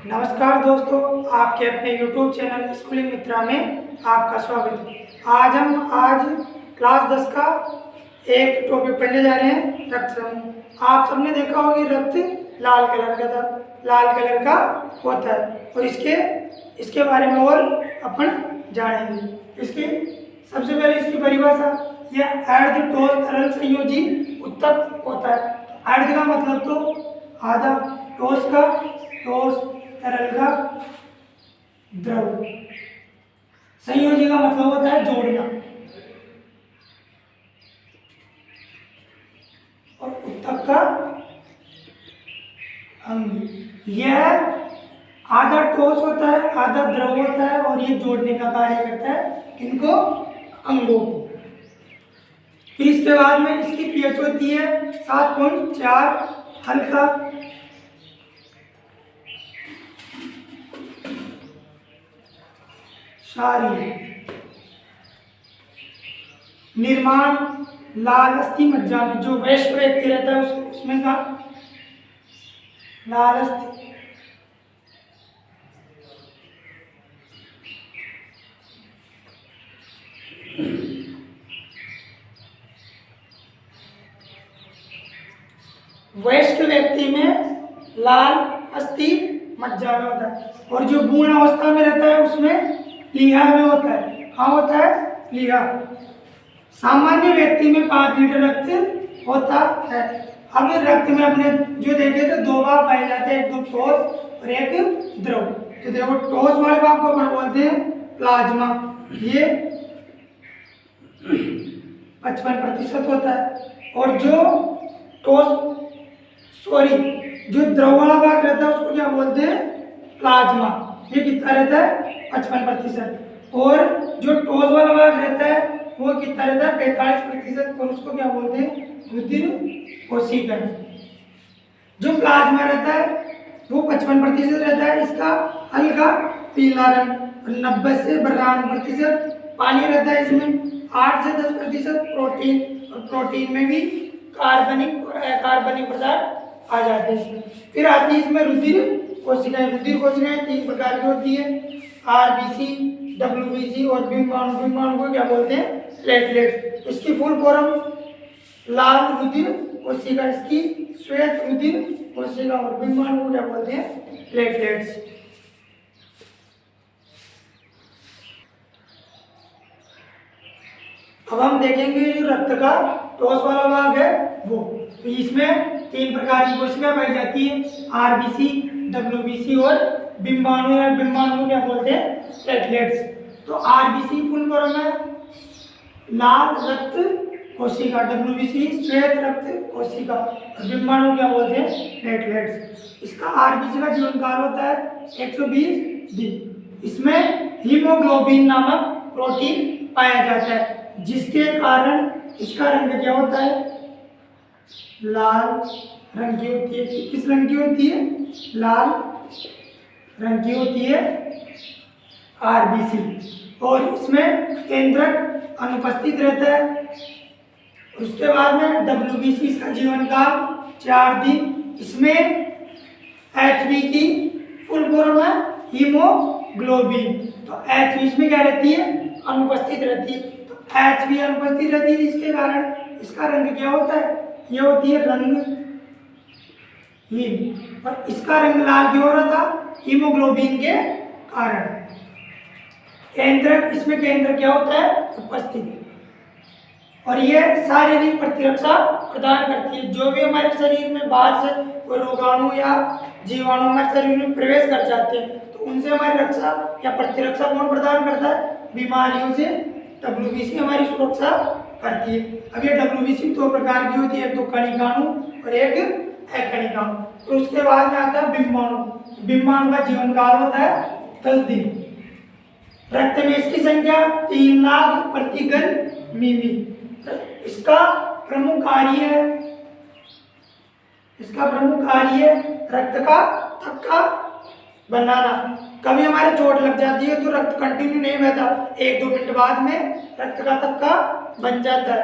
नमस्कार दोस्तों, आपके अपने YouTube चैनल स्कूलिंग मित्रा में आपका स्वागत है। आज क्लास 10 का एक टॉपिक पढ़ने जा रहे हैं, रक्त समूह। आप सबने देखा होगा कि रक्त लाल कलर का होता है और इसके बारे में और अपन जानेंगे। सबसे पहले इसकी परिभाषा, यह अर्ध ठोस तरल संयोजी उत्तक होता है। अर्ध का मतलब तो आधा, ठोस तरल का द्रव, संयोजी का मतलब होता है जोड़ना, और उत्तक का अंग। यह आधा ठोस होता है, आधा द्रव होता है और ये जोड़ने का कार्य करता है इनको, अंगों को। फिर इसके बाद में इसकी पीएच होती है 7.4 हल्का, क्षारीय। निर्माण लाल अस्थि मज्जा में, जो वयस्क व्यक्ति रहता है उसमें का लाल अस्थि। वयस्क व्यक्ति में लाल अस्थि मज्जा में होता है, और जो पूर्ण अवस्था में रहता है उसमें लीहा में होता है। कहाँ होता है? लीहा। सामान्य व्यक्ति में 5 लीटर रक्त होता है। अब रक्त में अपने जो देखे तो 2 भाग पाए जाते हैं, एक तो ठोस और एक द्रव। तो देखो, ठोस वाले भाग को अपन बोलते हैं प्लाज्मा, ये 55% होता है। और जो द्रव वाला भाग रहता है उसको क्या बोलते हैं? प्लाज्मा, ये कितना रहता है? 55%। और जो ठोस वाला भाग रहता है वो कितना रहता है? 45%। और उसको क्या बोलते हैं? रुधिर कोशिका। जो प्लाज्मा रहता है वो 55% रहता है, इसका हल्का पीला रंग, 90 से 92% पानी रहता है इसमें, 8 से 10% प्रोटीन, और प्रोटीन में भी कार्बनिक और अकार्बनिक पदार्थ आ जाते हैं इसमें। फिर आती है इसमें रुधिर कोशिकाएं। रुधिर कोशिकाएं 3 प्रकार की होती है, आरबीसी, डब्ल्यूबीसी और बिम्बाणु को क्या बोलते हैं? प्लेटलेट्स। इसकी फुल फॉर्म लाल रुधिर कोशिका, इसकी श्वेत रुधिर कोशिका, और बिम्बाणु को क्या बोलते हैं? प्लेटलेट्स। अब हम देखेंगे जो रक्त का ठोस वाला भाग है वो, तो इसमें 3 प्रकार की कोशिका पाई जाती है, आरबीसी, डब्ल्यूबीसी और बिम्बाणु। या बिम्बाणु को क्या बोलते हैं? प्लेटलेट्स। तो आरबीसी फुल फॉर्म है लाल रक्त कोशिका, डब्ल्यूबीसी श्वेत रक्त कोशिका, और बिम्बाणु क्या बोलते हैं? प्लेटलेट्स। इसका आरबीसी का जीवन काल होता है 120 दिन। इसमें हीमोग्लोबिन नामक प्रोटीन पाया जाता है, जिसके कारण इसका रंग क्या होता है? लाल रंग की होती है। किस रंग की होती है? लाल रंग की होती है आरबीसी। और इसमें केंद्रक अनुपस्थित रहता है। उसके बाद में डब्ल्यूबीसी, इसका जीवन काल 4 दिन। इसमें एचबी की फुल फॉर्म है हीमोग्लोबिन। तो एचबी इसमें क्या रहती है? अनुपस्थित रहती है। तो एचबी अनुपस्थित रहती है, इसके कारण इसका रंग क्या होता है? ये होती है रंगहीन। और इसका रंग लाल क्यों हो रहा था? हीमोग्लोबिन के कारण। केंद्रक, इसमें केंद्र क्या होता है? उपस्थित। और ये शारीरिक प्रतिरक्षा प्रदान करती है। जो भी हमारे शरीर में बाहर से कोई रोगाणु या जीवाणु हमारे शरीर में प्रवेश कर जाते हैं तो उनसे हमारी रक्षा या प्रतिरक्षा कौन प्रदान करता है? बीमारियों से डब्ल्यूबीसी हमारी सुरक्षा करती है। अब ये डब्ल्यूबीसी 2 प्रकार की होती है, एक तो कणिकाणु और एक अकणिकाणु। तो उसके बाद में आता है बिम्बाणु। बिम्बाणु का जीवन काल होता है 10 दिन। रक्त में इसकी संख्या 3 लाख प्रति घन मिमी। इसका प्रमुख कार्य है रक्त का थक्का बनाना। कभी हमारे चोट लग जाती है तो रक्त कंटिन्यू नहीं बहता, 1-2 मिनट बाद में रक्त का थक्का बन जाता है।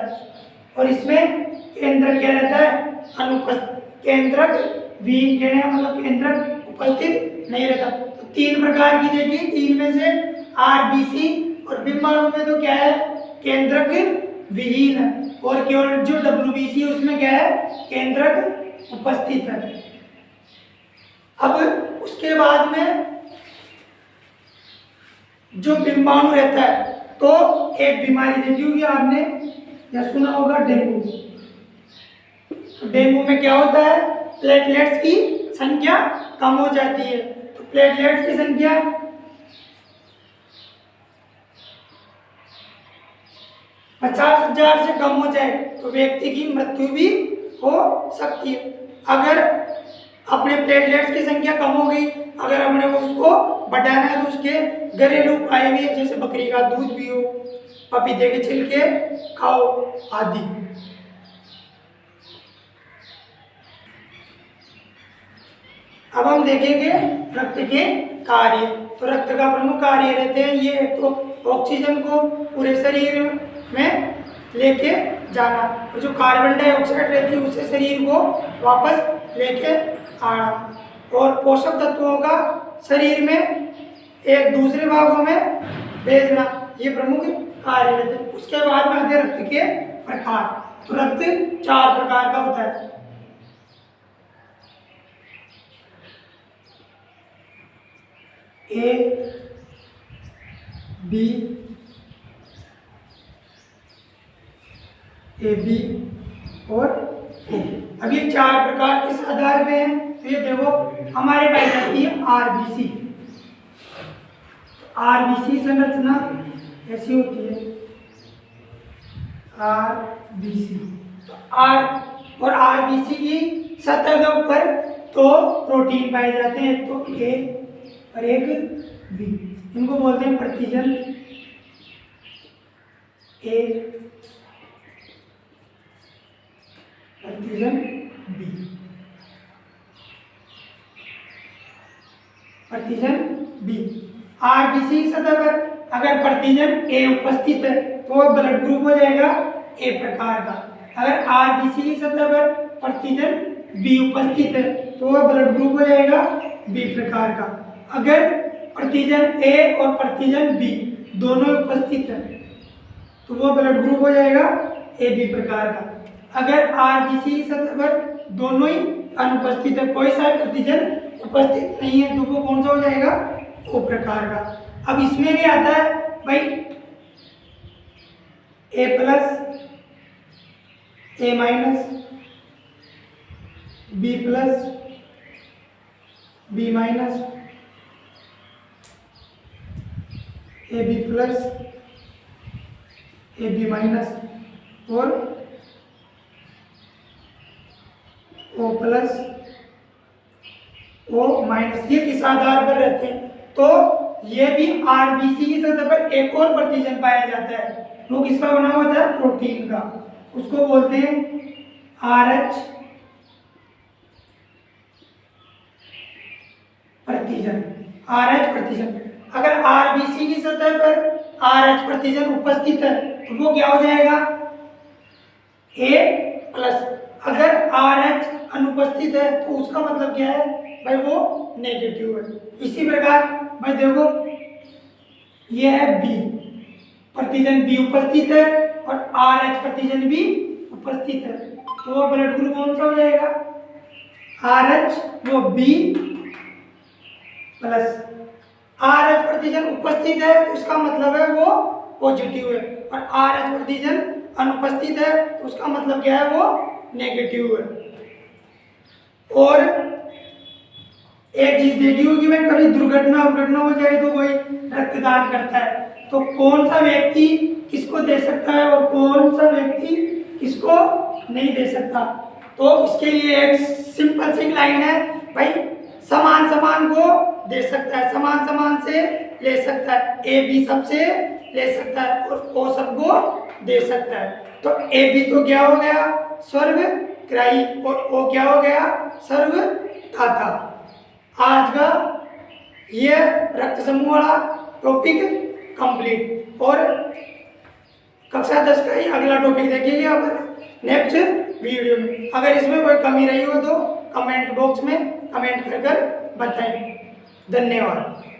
और इसमें केंद्रक क्या रहता है? अनुपस्थित। केंद्रक विहीन, मतलब केंद्रक उपस्थित नहीं रहता। तो 3 प्रकार की देखी, 3 में से आरबीसी और बिम्बाणु में तो क्या है, केंद्रक विहीन है, और केवल जो डब्ल्यूबीसी है उसमें क्या है, केंद्रक उपस्थित है। अब उसके बाद में जो बिम्बाणु रहता है, तो एक बीमारी देखी होगी आपने या सुना होगा, डेंगू। डेंगू में क्या होता है, प्लेटलेट्स की संख्या कम हो जाती है। तो प्लेटलेट्स की संख्या 50,000 से कम हो जाए तो व्यक्ति की मृत्यु भी हो सकती है। अगर अपने प्लेटलेट्स की संख्या कम हो गई, अगर हमने उसको बढ़ाना है तो उसके घरेलू उपाय भी है, जैसे बकरी का दूध पियो, पपीते के छिलके खाओ आदि। अब हम देखेंगे रक्त के कार्य। तो रक्त का प्रमुख कार्य रहते हैं ये, तो ऑक्सीजन को पूरे शरीर में लेके जाना, और जो कार्बन डाइऑक्साइड रहती है उसे शरीर को वापस लेके आना, और पोषक तत्वों का शरीर में एक दूसरे भागों में भेजना, ये प्रमुख कार्य रहते हैं। उसके बाद में आते हैं रक्त के प्रकार। तो रक्त 4 प्रकार का होता है। ए, बी, AB और O। अब ये 4 प्रकार किस आधार पे हैं, तो ये देखो हमारे पास जाती है आरबीसी। आरबीसी संरचना ऐसी होती है, आरबीसी। तो आर और आरबीसी की सतह के ऊपर तो प्रोटीन पाए जाते हैं, तो ए और एक बी, इनको बोलते हैं प्रतिजन ए, प्रतिजन बी, प्रतिजन बी। आरबीसी की सतह पर अगर प्रतिजन ए उपस्थित है तो वह ब्लड ग्रुप हो जाएगा ए प्रकार का। अगर आरबीसी की सतह पर प्रतिजन बी उपस्थित है तो वह ब्लड ग्रुप हो जाएगा बी प्रकार का। अगर प्रतिजन ए और प्रतिजन बी दोनों उपस्थित है तो वह ब्लड ग्रुप हो जाएगा ए बी प्रकार का। अगर आरबीसी की सतह पर दोनों ही अनुपस्थित है, कोई सा प्रतिजन उपस्थित नहीं है, तो वो कौन सा हो जाएगा, ओ प्रकार का। अब इसमें भी आता है भाई A plus, A minus, B plus, B minus, A B plus, A B minus और ओ प्लस, ओ माइनस। ये किस आधार पर रहते हैं, तो ये भी आरबीसी की सतह पर एक और प्रतिजन पाया जाता है, वो किसका बना होता है, प्रोटीन का, उसको बोलते हैं आरएच प्रतिजन, आरएच प्रतिजन। अगर आरबीसी की सतह पर आरएच प्रतिजन उपस्थित है तो वो क्या हो जाएगा, ए प्लस। अगर आरएच अनुपस्थित है तो उसका मतलब क्या है भाई, वो नेगेटिव है। इसी प्रकार भाई देखो ये है बी, प्रतिजन बी उपस्थित है और आरएच प्रतिजन भी उपस्थित है, तो वो ब्लड ग्रुप कौन सा हो जाएगा, आरएच वो बी प्लस। आरएच प्रतिजन उपस्थित है तो उसका मतलब है वो पॉजिटिव है, और आरएच प्रतिजन अनुपस्थित है तो उसका मतलब क्या है, वो नेगेटिव है। और एक चीज देखी होगी मैं, कभी दुर्घटना हो जाए तो कोई रक्तदान करता है, तो कौन सा व्यक्ति किसको दे सकता है और कौन सा व्यक्ति किसको नहीं दे सकता। तो इसके लिए एक सिंपल सी लाइन है भाई, समान समान को दे सकता है, समान समान से ले सकता है, ए बी सबसे ले सकता है और ओ सबको दे सकता है। तो ए बी तो क्या हो गया, सर्वग्राही, और ओ क्या हो गया, सर्वदाता। आज का ये रक्त समूह वाला टॉपिक कंप्लीट, और कक्षा 10 का ही अगला टॉपिक देखेंगे आप नेक्स्ट वीडियो में। अगर इसमें कोई कमी रही हो तो कमेंट बॉक्स में कमेंट कर बताएं। धन्यवाद।